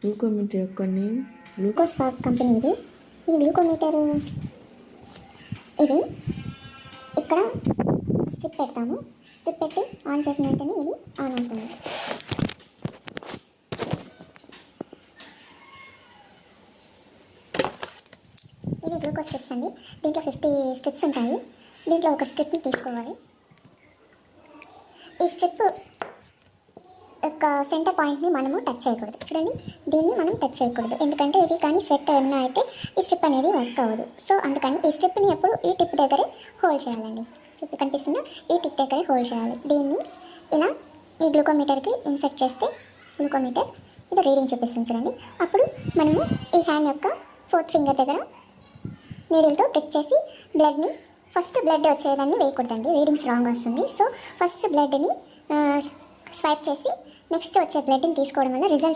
Glucometer యొక్క name గ్లూకోస్పార్క్ company ఇది. ఈ గ్లూకోమీటర్ ఇది ఇక్కడ స్ట్రిప్ పెడతాము. స్ట్రిప్ పెట్టి ఆన్ చేసిన వెంటనే ఇది ఆన్ అవుతుంది. ఇది గ్లూకోజ్ స్ట్రిప్స్ అండి. దీంట్లో 50 స్ట్రిప్స్ ఉంటాయి. దీంట్లో ఒక స్ట్రిప్ని తీసుకోవాలి. ఈ స్ట్రిప్ యొక్క సెంటర్ పాయింట్ని మనము టచ్ చేయకూడదు. చూడండి, దీన్ని మనం టచ్ చేయకూడదు, ఎందుకంటే ఇది కానీ సెట్ ఏమైనా అయితే ఈ స్ట్రిప్ అనేది వర్క్ అవ్వదు. సో అందుకని ఈ స్ట్రిప్ని ఎప్పుడు ఈ టిప్ దగ్గరే హోల్డ్ చేయాలండి. చూపి కనిపిస్తుందా? ఈ టిప్ దగ్గరే హోల్డ్ చేయాలి. దీన్ని ఇలా ఈ గ్లూకోమీటర్కి ఇన్సర్ట్ చేస్తే గ్లూకోమీటర్ ఇది రీడింగ్ చూపిస్తుంది చూడండి. అప్పుడు మనము ఈ హ్యాండ్ యొక్క 4th ఫింగర్ దగ్గర నీడిల్తో ప్రిక్ చేసి బ్లడ్ని ఫస్ట్ బ్లడ్ వచ్చేదాన్ని వేయకూడదండి, రీడింగ్స్ రాంగ్ వస్తుంది. సో ఫస్ట్ బ్లడ్ని స్వైప్ చేసి నెక్స్ట్ వచ్చే బ్లడ్ని తీసుకోవడం వల్ల రిజల్ట్